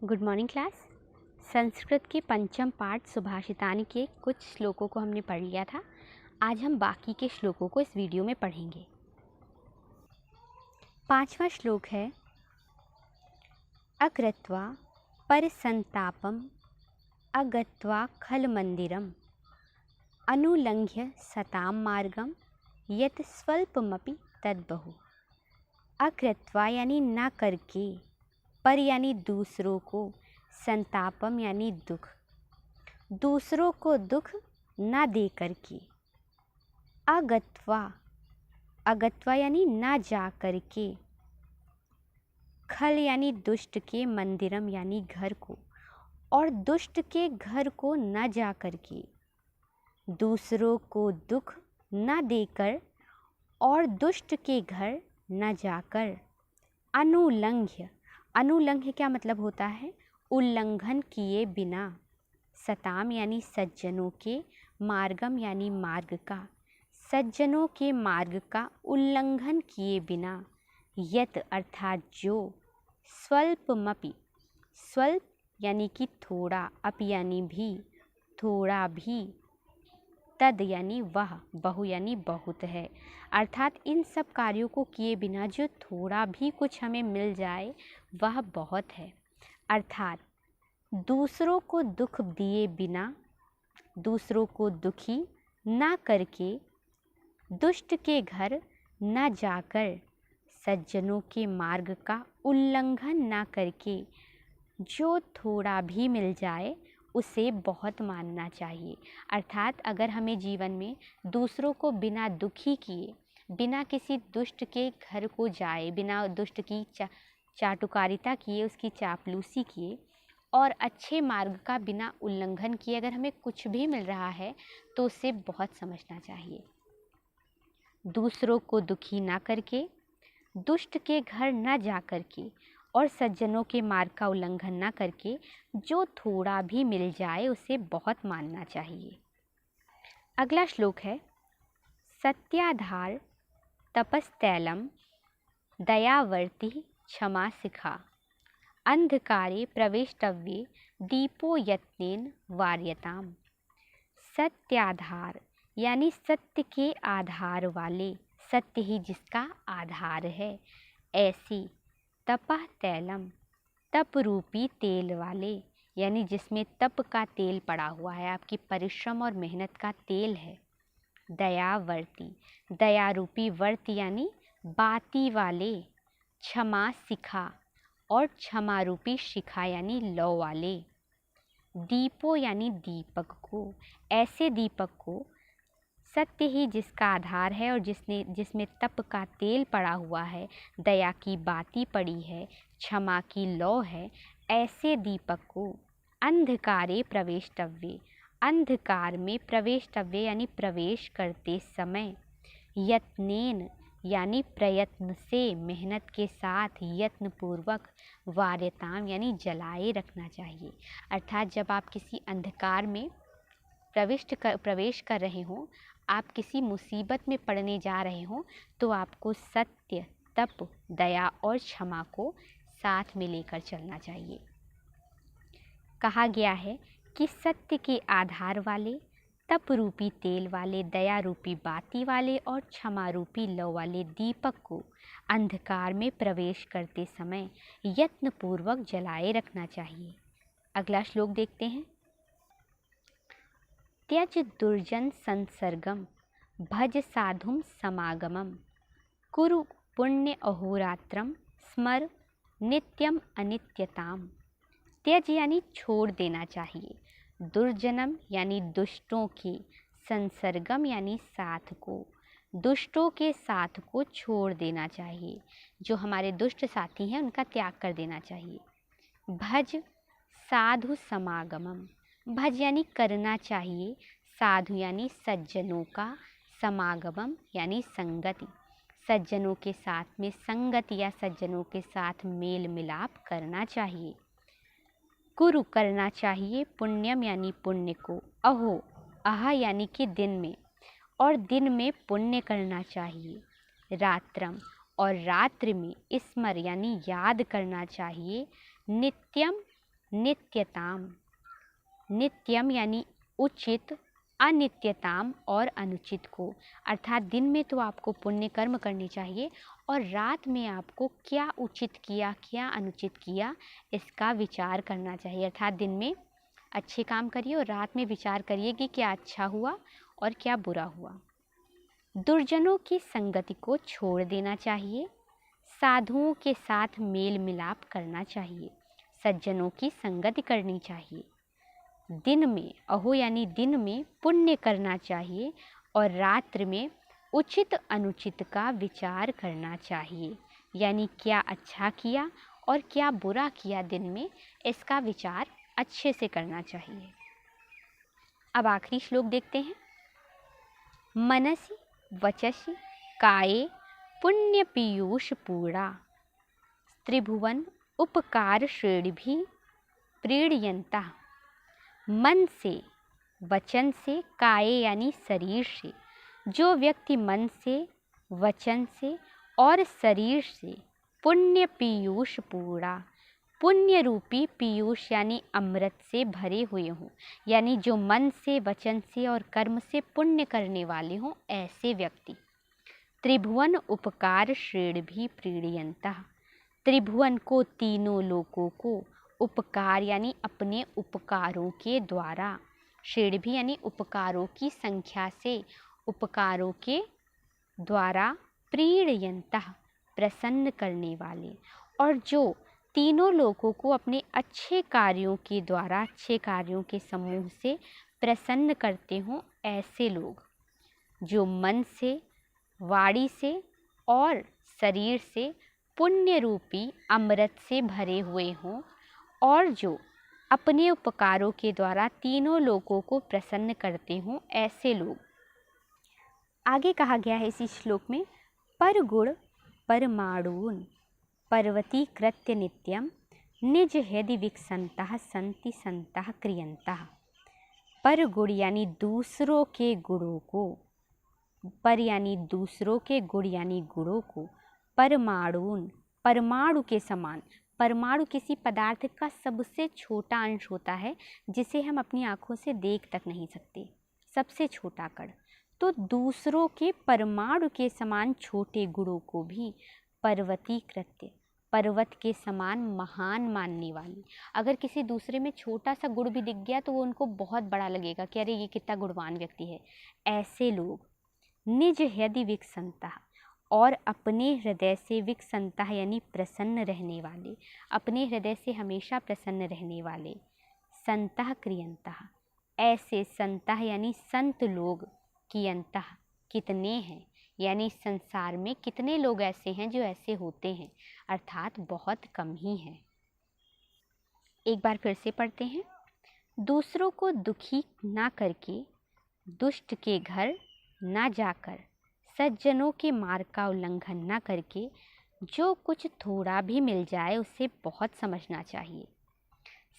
Good morning class. Sanskrit के पंचम पाठ सुभाषितानि के कुछ श्लोकों को हमने पढ़ लिया था। आज हम बाकी के श्लोकों को इस वीडियो में पढ़ेंगे। 5वां श्लोक है अकृत्वा परसंतापम अगत्वा खल मंदिरम अनुलंघ्य सताम मार्गम यत स्वल्पमपि तद्बहु। अकृत्वा यानी ना करके, पर यानी दूसरों को, संतापम यानी दुख, दूसरों को दुख ना दे करके, अगत्वा, अगत्वा यानी ना जा करके, खल यानी दुष्ट के, मंदिरम यानी घर को, और दुष्ट के घर को न जा करके, दूसरों को दुख न देकर और दुष्ट के घर न जाकर, अनुलंघ्य, अनुलंघ्य क्या मतलब होता है? उल्लंघन किए बिना, सताम यानी सज्जनों के, मार्गम यानी मार्ग का, सज्जनों के मार्ग का उल्लंघन किए बिना, यत अर्थात जो, स्वल्पमपि, स्वल्प यानी कि थोड़ा, अपि यानी भी, थोड़ा भी, तद यानी वह, बहु यानी बहुत है, अर्थात इन सब कार्यों को किए बिना जो थोड़ा भी कुछ हमें मिल जाए वह बहुत है। अर्थात दूसरों को दुख दिए बिना, दूसरों को दुखी ना करके, दुष्ट के घर न जाकर, सज्जनों के मार्ग का उल्लंघन ना करके, जो थोड़ा भी मिल जाए उसे बहुत मानना चाहिए। अर्थात अगर हमें जीवन में दूसरों को बिना दुखी किए, बिना किसी दुष्ट के घर को जाए, बिना दुष्ट की चाटुकारिता किए, उसकी चापलूसी किए और अच्छे मार्ग का बिना उल्लंघन किए अगर हमें कुछ भी मिल रहा है तो उसे बहुत समझना चाहिए। दूसरों को दुखी ना करके, दुष्ट के घर न जा करके और सज्जनों के मार्ग का उल्लंघन ना करके, जो थोड़ा भी मिल जाए उसे बहुत मानना चाहिए। अगला श्लोक है सत्याधार तपस्तैलम दयावर्ति क्षमा सिखा अंधकारे प्रवेष्टव्ये दीपो यत्नेन वार्यताम। सत्याधार यानी सत्य के आधार वाले, सत्य ही जिसका आधार है, ऐसी, तपः तैलम, तप रूपी तेल वाले, यानी जिसमें तप का तेल पड़ा हुआ है, आपकी परिश्रम और मेहनत का तेल है। दयावर्ती, दया रूपी वर्त यानी बाती वाले, क्षमा सिखा और क्षमा रूपी शिखा यानी लौ वाले, दीपो यानी दीपक को, ऐसे दीपक को, सत्य ही जिसका आधार है और जिसमें तप का तेल पड़ा हुआ है, दया की बाती पड़ी है, क्षमा की लौ है, ऐसे दीपक को अंधकारे प्रवेष्टव्ये, अंधकार में प्रवेष्टव्ये यानी प्रवेश करते समय, यत्नेन यानी प्रयत्न से, मेहनत के साथ, यत्न पूर्वक, वार्यताम यानी जलाए रखना चाहिए। अर्थात जब आप किसी अंधकार में प्रवेश कर रहे हों, आप किसी मुसीबत में पड़ने जा रहे हों, तो आपको सत्य, तप, दया और क्षमा को साथ में लेकर चलना चाहिए। कहा गया है कि सत्य के आधार वाले, तप रूपी तेल वाले, दया रूपी बाती वाले और क्षमा रूपी लौ वाले दीपक को अंधकार में प्रवेश करते समय यत्नपूर्वक जलाए रखना चाहिए। अगला श्लोक देखते हैं। त्यज दुर्जन संसर्गम भज साधुम समागमम कुरु पुण्य अहोरात्रम स्मर नित्यम अनित्यताम। त्यज यानी छोड़ देना चाहिए, दुर्जनम यानी दुष्टों के, संसर्गम यानी साथ को, दुष्टों के साथ को छोड़ देना चाहिए, जो हमारे दुष्ट साथी हैं उनका त्याग कर देना चाहिए। भज साधु समागमम, भज यानी करना चाहिए, साधु यानी सज्जनों का, समागमम यानी संगति, सज्जनों के साथ में संगति या सज्जनों के साथ मेल मिलाप करना चाहिए। कुरु करना चाहिए, पुण्यम यानी पुण्य को, अहो, अह यानी कि दिन में, और दिन में पुण्य करना चाहिए। रात्रम और रात्रि में स्मर यानी याद करना चाहिए। नित्यम नित्यताम। नित्यम यानी उचित, अनित्यताम और अनुचित को, अर्थात दिन में तो आपको पुण्य कर्म करने चाहिए और रात में आपको क्या उचित किया क्या अनुचित किया इसका विचार करना चाहिए। अर्थात दिन में अच्छे काम करिए और रात में विचार करिए कि क्या अच्छा हुआ और क्या बुरा हुआ। दुर्जनों की संगति को छोड़ देना चाहिए। साधुओं के साथ मेल मिलाप करना चाहिए। सज्जनों की संगति करनी चाहिए। दिन में अहो यानी दिन में पुण्य करना चाहिए और रात्रि में उचित अनुचित का विचार करना चाहिए, यानी क्या अच्छा किया और क्या बुरा किया दिन में, इसका विचार अच्छे से करना चाहिए। अब आखिरी श्लोक देखते हैं। मनसि वचसि काये पुण्य पीयूष पूर्णा, त्रिभुवन उपकार श्रेणिभिः प्रीड्यन्तः। मन से, वचन से, काये यानी शरीर से, जो व्यक्ति मन से, वचन से और शरीर से पुण्य पीयूष पूरा, पुण्य रूपी पीयूष यानी अमृत से भरे हुए हों, यानी जो मन से, वचन से और कर्म से पुण्य करने वाले हों, ऐसे व्यक्ति त्रिभुवन उपकार श्रेणिभिः प्रीड्यन्तः। त्रिभुवन को, तीनों लोकों को, उपकार यानी अपने उपकारों के द्वारा, श्रेणिभिः यानी उपकारों की संख्या से, उपकारों के द्वारा, प्रीड्यन्तः प्रसन्न करने वाले, और जो तीनों लोगों को अपने अच्छे कार्यों के द्वारा, अच्छे कार्यों के समूह से प्रसन्न करते हों, ऐसे लोग जो मन से, वाणी से और शरीर से पुण्य रूपी अमृत से भरे हुए हों और जो अपने उपकारों के द्वारा तीनों लोगों को प्रसन्न करते हों, ऐसे लोग। आगे कहा गया है इसी श्लोक में, पर गुण परमाणून् पर्वतीकृत्य नित्यं निज हृदि विकसन्तः सन्ति सन्तः क्रियन्तः। पर गुण यानी दूसरों के गुणों को, पर यानी दूसरों के गुण यानी गुणों को, परमाणून् परमाणु के समान। परमाणु किसी पदार्थ का सबसे छोटा अंश होता है जिसे हम अपनी आँखों से देख तक नहीं सकते, सबसे छोटा कण। तो दूसरों के परमाणु के समान छोटे गुणों को भी पर्वतीकृत्य, पर्वत के समान महान मानने वाली। अगर किसी दूसरे में छोटा सा गुण भी दिख गया तो वो उनको बहुत बड़ा लगेगा कि अरे ये कितना गुणवान व्यक्ति है। ऐसे लोग निज हृदि विकसन्तः, और अपने हृदय से, विकसन्तः यानी प्रसन्न रहने वाले, अपने हृदय से हमेशा प्रसन्न रहने वाले, संतः क्रियन्तः, ऐसे संतः यानी संत लोग, कियन्तः कितने हैं, यानी संसार में कितने लोग ऐसे हैं जो ऐसे होते हैं, अर्थात बहुत कम ही हैं। एक बार फिर से पढ़ते हैं। दूसरों को दुखी ना करके, दुष्ट के घर ना जाकर, सज्जनों के मार्ग का उल्लंघन न करके, जो कुछ थोड़ा भी मिल जाए उसे बहुत समझना चाहिए।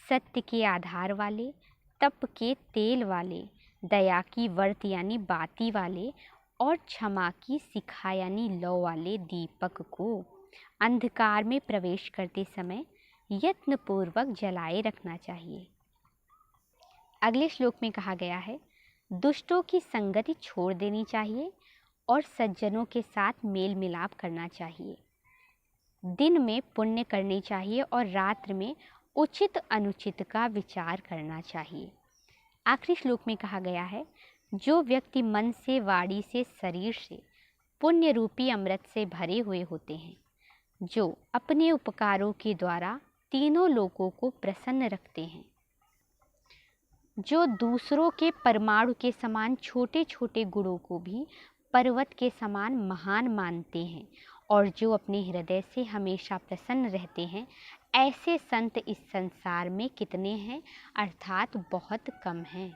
सत्य के आधार वाले, तप के तेल वाले, दया की वर्त यानी बाती वाले और क्षमा की शिखा यानी लौ वाले दीपक को अंधकार में प्रवेश करते समय यत्नपूर्वक जलाए रखना चाहिए। अगले श्लोक में कहा गया है, दुष्टों की संगति छोड़ देनी चाहिए और सज्जनों के साथ मेल मिलाप करना चाहिए। दिन में पुण्य करनी चाहिए और रात्रि में उचित अनुचित का विचार करना चाहिए। आखिरी श्लोक में कहा गया है, जो व्यक्ति मन से, वाणी से, शरीर से पुण्य रूपी अमृत से भरे हुए होते हैं, जो अपने उपकारों के द्वारा तीनों लोगों को प्रसन्न रखते हैं, जो दूसरों के परमाणु के समान छोटे छोटे गुणों को भी पर्वत के समान महान मानते हैं और जो अपने हृदय से हमेशा प्रसन्न रहते हैं, ऐसे संत इस संसार में कितने हैं, अर्थात बहुत कम हैं।